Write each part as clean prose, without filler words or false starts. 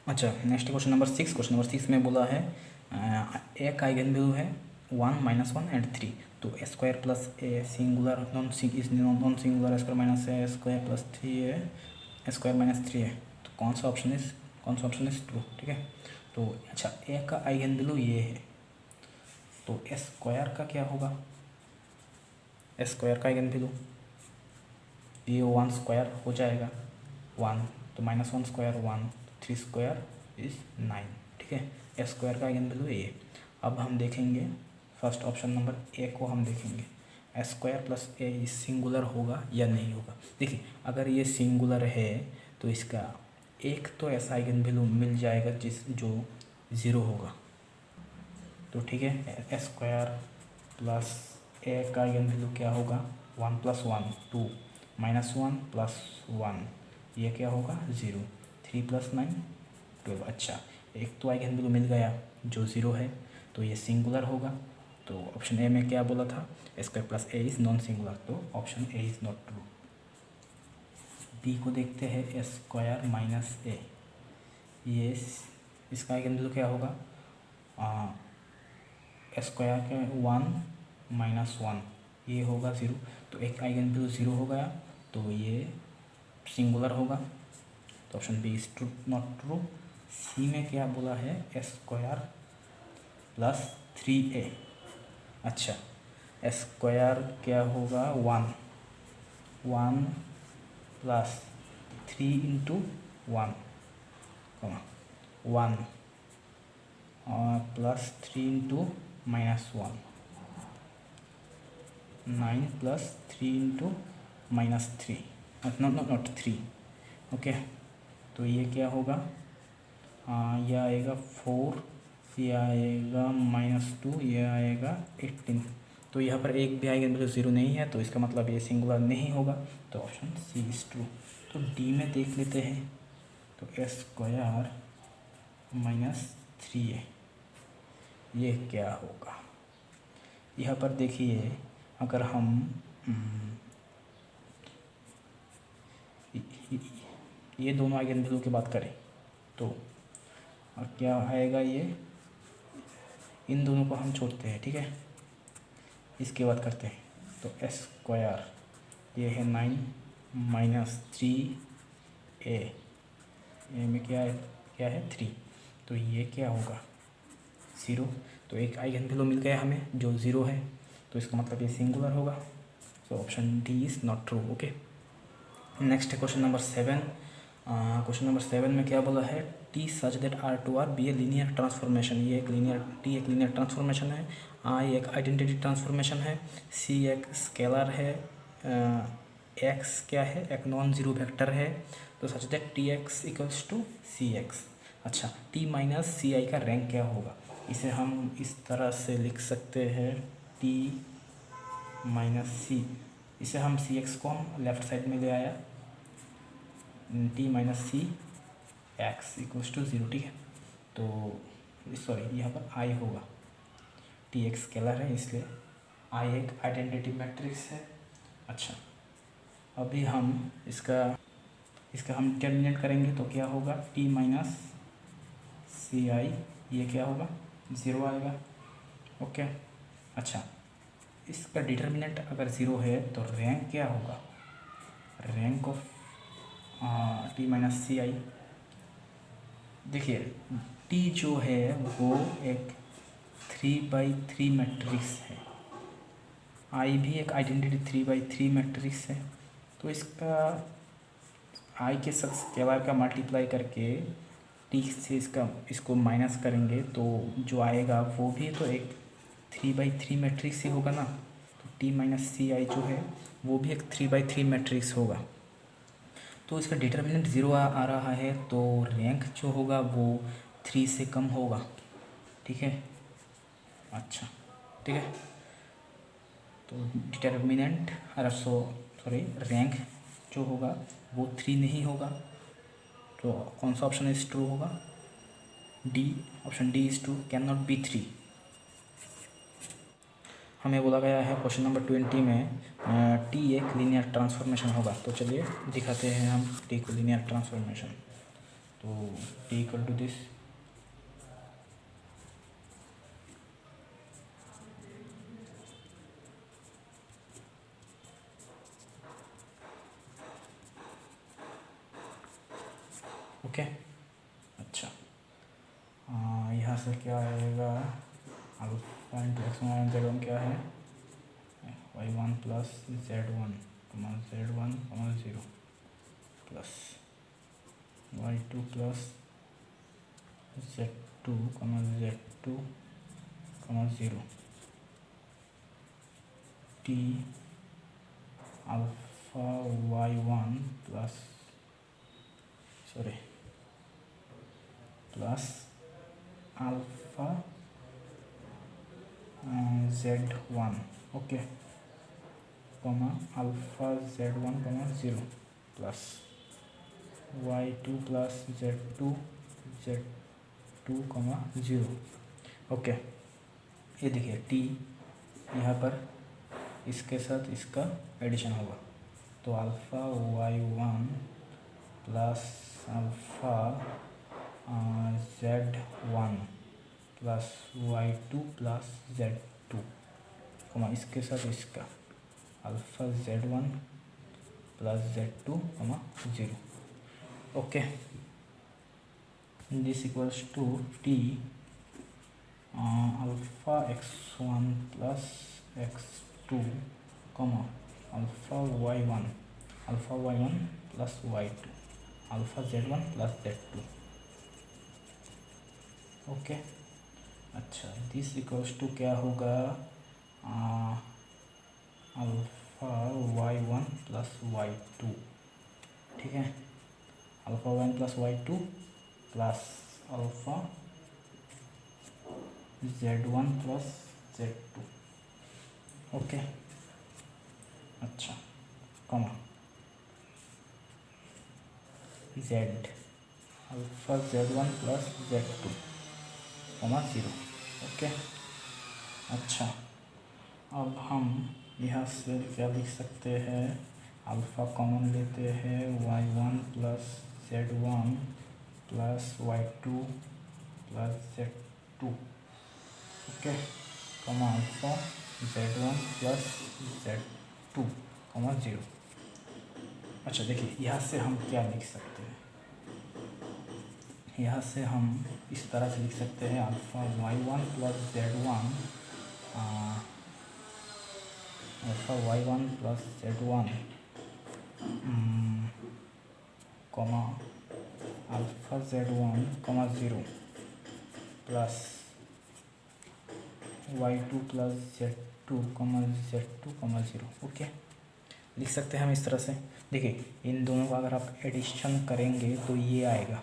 अच्छा, next question number 6। Question number 6 में बोला है एक आइगन वैल्यू है 1 -1 एंड 3। तो A square plus A singular non singular square minus A square plus 3 A square minus 3 है। तो कौन सा ऑप्शन इज ट्रू? ठीक है। तो अच्छा, ए का आइगन वैल्यू ये है, तो ए स्क्वायर का क्या होगा? ए स्क्वायर का आइगन वैल्यू ये 1 स्क्वायर हो जाएगा 1, तो -1 स्क्वायर 1, 3 स्क्वायर इज 9। ठीक है, ए स्क्वायर का आइगन वैल्यू ये। अब हम देखेंगे फर्स्ट ऑप्शन नंबर ए को, हम देखेंगे ए स्क्वायर प्लस ए इस सिंगुलर होगा या नहीं होगा। देखिए, अगर ये सिंगुलर है तो इसका एक तो ऐसा आइगन वैल्यू मिल जाएगा जो 0 होगा। तो ठीक है, ए स्क्वायर प्लस ए का आइगन वैल्यू क्या होगा? 1 + 1 2, -1 + 1 ये क्या होगा? 0, 3 + 9 12। अच्छा, एक तो आइगन वैल्यू मिल गया जो 0 है, तो ये सिंगुलर होगा। तो ऑप्शन ए में क्या बोला था? A square plus A is non singular, तो option A is not true. B को देखते हैं, ए स्क्वायर माइनस ए, ये इसका आइगन वैल्यू क्या होगा? ए स्क्वायर के 1 - 1 ये होगा 0। तो एक आइगन वैल्यू 0 हो गया, तो ये सिंगुलर होगा। तो option B is true, not true. C में क्या बोला है? A square plus 3a। अच्छा, ए स्क्वायर क्या होगा? 1 + 3 × 1, 1 प्लस 3 × -1, 9 + 3 × -3, नॉट 3। ओके, तो ये क्या होगा? ये आएगा 4, ये आएगा -2, ये आएगा 18। तो यहाँ पर एक भी आइगन वैल्यू 0 नहीं है, तो इसका मतलब ये सिंगुलर नहीं होगा। तो ऑप्शन सी इज ट्रू। तो डी में देख लेते हैं। तो ए स्क्वायर -3a ये क्या होगा? यहाँ पर देखिए, अगर हम ये दोनों आइगन वैल्यू की बात करें तो क्या आएगा? ये इन दोनों को हम छोड़ते हैं। ठीक है, इसकी बात करते हैं। तो ए स्क्वायर ये है 9 - 3a, ए में क्या है 3। तो ये क्या होगा? 0। तो एक आइगन वैल्यू मिल गया हमें जो 0 है, तो इसका मतलब ये सिंगुलर होगा। So option D is not true. Okay, next है क्वेश्चन नंबर 7। क्वेश्चन नंबर 7 में क्या बोला है? T such that R2R be a linear transformation. ये एक लीनियर ट्रांसफॉर्मेशन है। आई एक आइडेंटिटी ट्रांसफॉर्मेशन है। सी एक स्केलर है। एक्स क्या है? एक नॉन जीरो वेक्टर है। तो such that T X equals to C X. अच्छा, टी माइनस सी आई का रैंक क्या होगा? इसे हम इस तरह से लिख सकते हैं, टी माइनस सी। इसे हम सी एक्स को हम लेफ्ट साइड में ले आया, T minus C X equals to 0। ठीक है, तो सॉरी, यहाँ पर आई होगा, टी एक स्केलर है इसलिए आई एक आइडेंटिटी मैट्रिक्स है। अच्छा, अभी हम इसका हम डिटर्मिनेंट करेंगे तो क्या होगा? टी माइनस सी आई ये क्या होगा? 0 आएगा। ओके, अच्छा, इसका डिटर्मिनेंट अगर 0 है तो रैंक क्या होगा? Rank of T minus C आई। देखिए, टी जो है वो एक 3/3 मैट्रिक्स है, आई भी एक आइडेंटिटी 3/3 मैट्रिक्स है। तो इसका आई के साथ स्केलर का मल्टीप्लाई करके टी से इसको माइनस करेंगे तो जो आएगा वो भी तो एक 3/3 मैट्रिक्स ही होगा ना। तो टी माइनस सी आई जो है वो भी एक 3/3 मैट्रिक्स होगा। तो इसका डिटर्मिनेंट 0 आ रहा है, तो रैंक जो होगा वो 3 से कम होगा। ठीक है, अच्छा, ठीक है, तो डिटर्मिनेंट रैंक जो होगा वो 3 नहीं होगा। तो कौन सा ऑप्शन इज ट्रू होगा? D, option D is true, can not be 3। हमें बोला गया है क्वेश्चन नंबर 20 में टी एक लीनियर ट्रांसफॉर्मेशन होगा। तो चलिए दिखाते हैं हम टी को लीनियर ट्रांसफॉर्मेशन। तो T equal to this, okay. अच्छा, यहाँ से क्या आएगा, alpha into X one Z one क्या है, Y one plus Z one zero plus Y two plus Z two zero T alpha Y one plus alpha Z one, okay, alpha Z one zero plus Y two plus Z two zero, okay. ये देखिए T यहाँ पर इसके साथ इसका addition होगा, तो alpha Y one plus alpha Z one plus Y two plus Z two, इसके साथ इसका alpha Z one plus Z two zero, okay. This equals to T alpha X one plus X two alpha Y one plus Y two alpha Z one plus Z two, okay. अच्छा, this equals to क्या होगा, alpha Y one plus Y two, ठीक है, alpha Y one plus Y two plus alpha Z one plus Z two, okay. अच्छा, Z alpha Z one plus Z two zero, okay. अच्छा, अब हम यहाँ से क्या लिख सकते हैं, अल्फ़ा कॉमन लेते हैं, Y one plus Z one plus Y two plus Z two, okay, alpha Z one plus Z two zero. अच्छा देखिए, यहाँ से हम क्या लिख सकते हैं, यहाँ से हम इस तरह से लिख सकते हैं, alpha Y one plus Z one alpha Y one plus Z one alpha Z one zero plus Y two plus Z two zero, okay. लिख सकते हैं हम इस तरह से। देखिए, इन दोनों का अगर आप एडिशन करेंगे तो ये आएगा,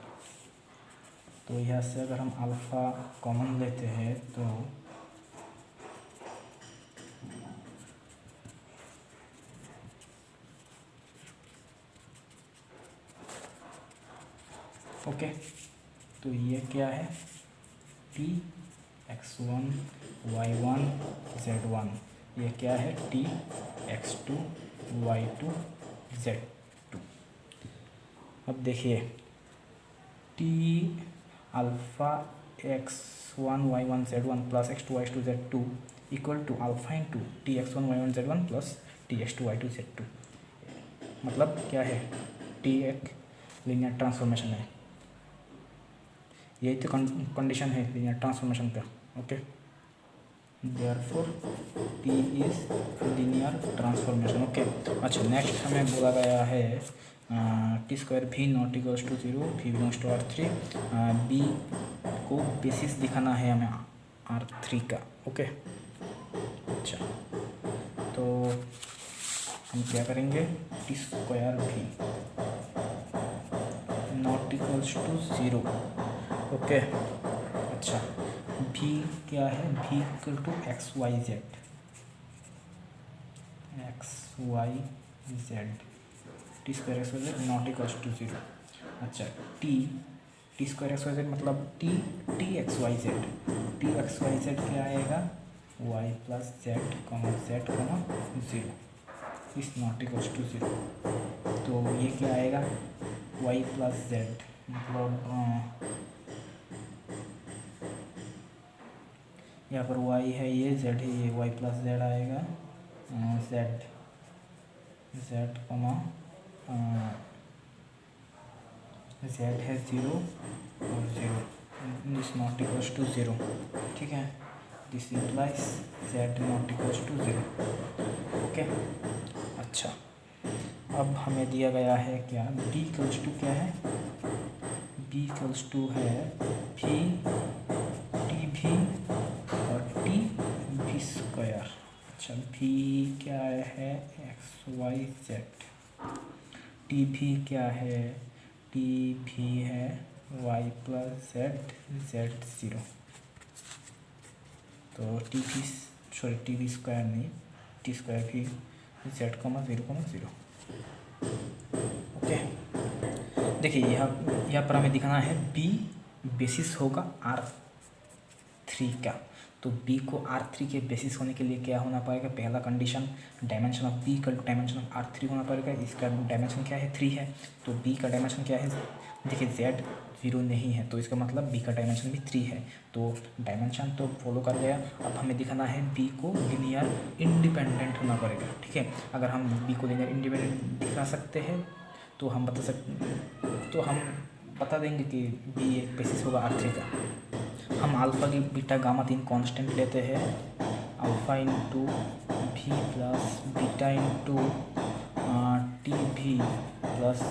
तो यहाँ से अगर हम अल्फ़ा कॉमन लेते हैं तो ओके, तो ये क्या है, T X one Y one Z one, ये क्या है, T X two Y two Z two. अब देखिए, T alpha X one Y one Z one plus X two Y two Z two equal to alpha into T X one Y one Z one plus T X two Y two Z two. मतलब क्या है, T एक linear transformation है, यही तो condition है linear transformation का, okay. Therefore T is linear transformation, okay. अच्छा, नेक्स्ट हमें बोला गया है टी स्क्वायर भी नॉट इक्वल्स टू ज़ीरो, भी बिलोंग्स टू R3, बी को बेसिस दिखाना है हमें R3 का, ओके। अच्छा, तो हम क्या करेंगे, टी स्क्वायर भी not equals to zero, okay. अच्छा, भी क्या है, भी equal to X Y Z T square X Y Z not equals to zero. अच्छा, T square X Y Z मतलब टी एक्स वाई जेड क्या आएगा, Y plus Z zero is not equals to zero. तो ये क्या आएगा, Y plus Z मतलब यहाँ पर y है, ये z है, ये y प्लस जेड आएगा, z कमा z है 0 और 0, दिस नॉट इक्वल्स टू 0, ठीक है। This implies z not equals to 0, okay. अच्छा, अब हमें दिया गया है क्या, b इक्वल्स टू क्या है, b इक्वल्स टू है v टी भी और टी भी स्क्वायर। अच्छा, v क्या है, एक्स वाई जेड, टी भी क्या है, टी भी है वाई प्लस जेड, जेड 0, तो टी भी स्क्वायर नहीं, टी स्क्वायर भी जेड कमा 0,0, ओके। देखिए यहाँ पर हमें दिखाना है b बेसिस होगा R3 का, तो b को R3 के बेसिस होने के लिए क्या होना पड़ेगा, पहला condition dimension of b equal to dimension of R3 होना पड़ेगा। इसका डायमेंशन क्या है, 3 है, तो b का डायमेंशन क्या है, देखिए z 0 नहीं है, तो इसका मतलब b का डायमेंशन भी 3 है, तो डायमेंशन तो फॉलो कर गया। अब हमें दिखाना है b को लीनियर इंडिपेंडेंट होना पड़ेगा, ठीक है। अगर हम b को लीनियर इंडिपेंडेंट दिखा सकते हैं तो हम बता देंगे कि b एक बेसिस होगा R3 का। हम अल्फ़ा की बीटा गामा 3 कांस्टेंट लेते हैं, alpha into B plus beta into T B plus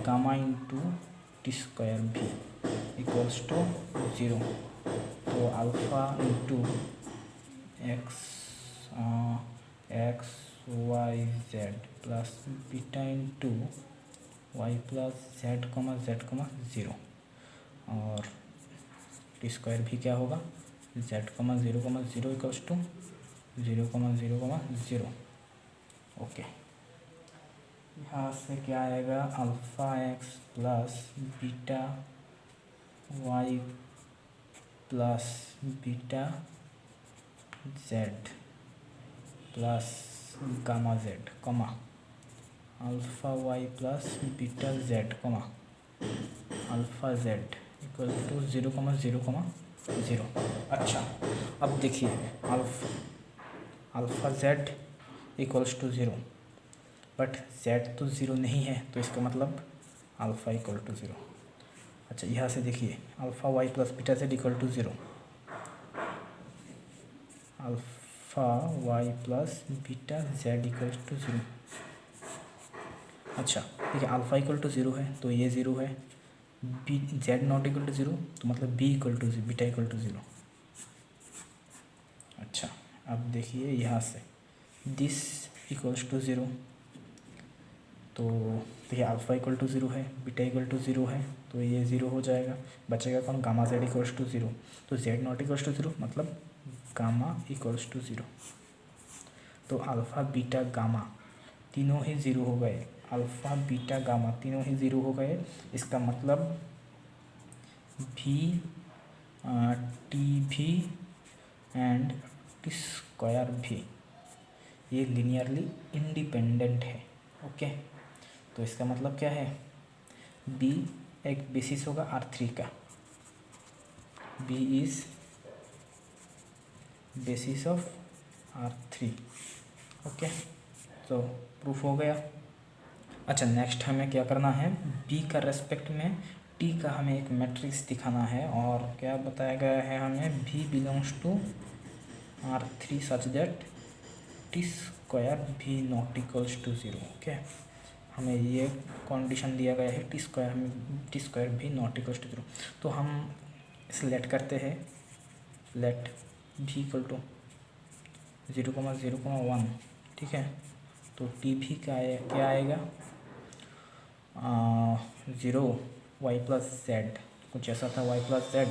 gamma into T square B equals to 0, तो alpha into X Y Z plus beta into Y plus Z comma 0, और T square भी क्या होगा, z कमा 0,0 equals to 0,0,0, okay. यहाँ से क्या आएगा, alpha X plus beta Y plus beta Z plus gamma Z comma alpha Y plus beta Z comma alpha Z equal to 0,0,0। अच्छा, अब देखिए alpha Z equals to 0, but Z तो 0 नहीं है, तो इसका मतलब अल्फ़ा इक्वल टू 0। अच्छा, यहाँ से देखिए alpha Y plus beta Z equal to 0, alpha Y plus beta Z equal to 0। अच्छा, देखिए अल्फ़ा इक्वल टू 0 है, तो ये 0 है, B Z not equal to 0, तो मतलब B equal to beta equal to 0। अच्छा, अब देखिए यहाँ से दिस इक्वल्स टू 0, तो देखिए अल्फ़ा इक्वल टू 0 है, बीटा इक्वल टू 0 है, तो ये 0 हो जाएगा, बचेगा कौन, गामा जेड इक्वल्स टू 0, तो जेड नॉट इक्वल्स टू 0 मतलब गामा इक्वल्स टू 0, तो अल्फ़ा बीटा गामा तीनों ही 0 हो गए, अल्फ़ा बीटा गामा तीनों ही 0 हो गए। इसका मतलब भी टी भी एंड टी स्क्वायर भी ये लीनियरली इंडिपेंडेंट है, ओके। तो इसका मतलब क्या है, b एक बेसिस होगा R3 का, b is basis of R3, okay. तो प्रूफ हो गया। अच्छा, नेक्स्ट हमें क्या करना है, b का रेस्पेक्ट में t का हमें एक मैट्रिक्स दिखाना है, और क्या बताया गया है हमें, b belongs to R3 such that T square भी नॉट इक्वल्स टू 0, ओके। हमें ये कंडीशन दिया गया है, टी स्क्वायर भी नॉट इक्वल्स टू 0, तो हम सिलेक्ट करते हैं, लेट भी इक्वल टू 0,0,1, ठीक है। तो टी भी क्या आएगा, 0 वाई प्लस जेड, कुछ ऐसा था, वाई प्लस जेड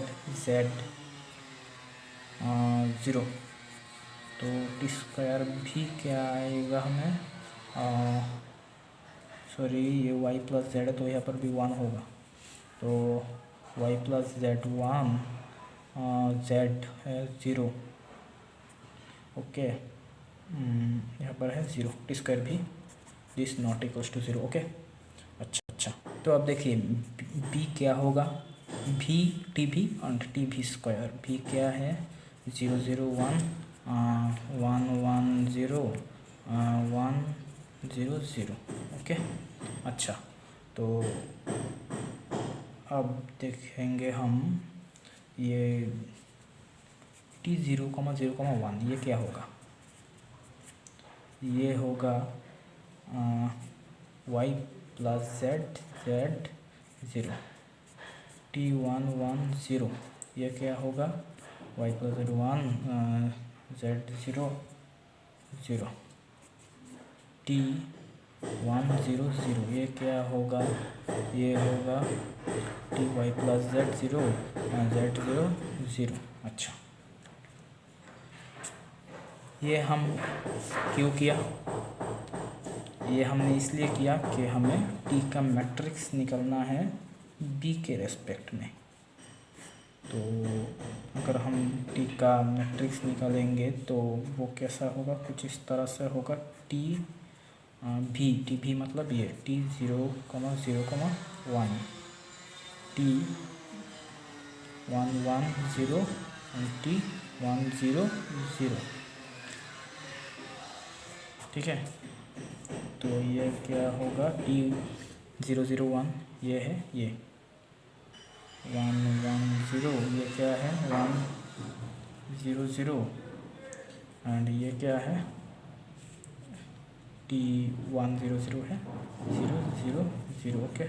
0, तो टी स्क्वायर भी क्या आएगा हमें, सॉरी ये वाई प्लस जेड है, तो यहाँ पर भी 1 होगा, तो वाई प्लस जेड 1, जेड है 0, ओके। यहाँ पर है 0, T square B this not equals to 0, okay. अच्छा, तो अब देखिए बी क्या होगा, भी टी भी और टी भी स्क्वायर। भी क्या है 0 0 1 1 1 0 1 0 0। ओके अच्छा, तो अब देखेंगे हम ये टी 0 0 1 ये क्या होगा, ये होगा Y plus Z Z 0। T 1 1 0 ये क्या होगा, Y plus Z 1 Z 0 0। T 1 0 0 ये क्या होगा, ये होगा T Y plus Z 0 Z 0 0। अच्छा, ये हम क्यों किया, ये हमने इसलिए किया कि हमें टी का मैट्रिक्स निकलना है बी के रेस्पेक्ट में। तो अगर हम टी का मैट्रिक्स निकालेंगे तो वो कैसा होगा, कुछ इस तरह से होगा। टी भी मतलब ये टी 0 0 1 टी 1 1 0 और टी 1 0 0। ठीक है, तो ये क्या होगा टी 0 0 1 ये है, ये 1 1 0 ये क्या है 1 0 0 एंड ये क्या है टी 1 0 0 है 0 0 0। ओके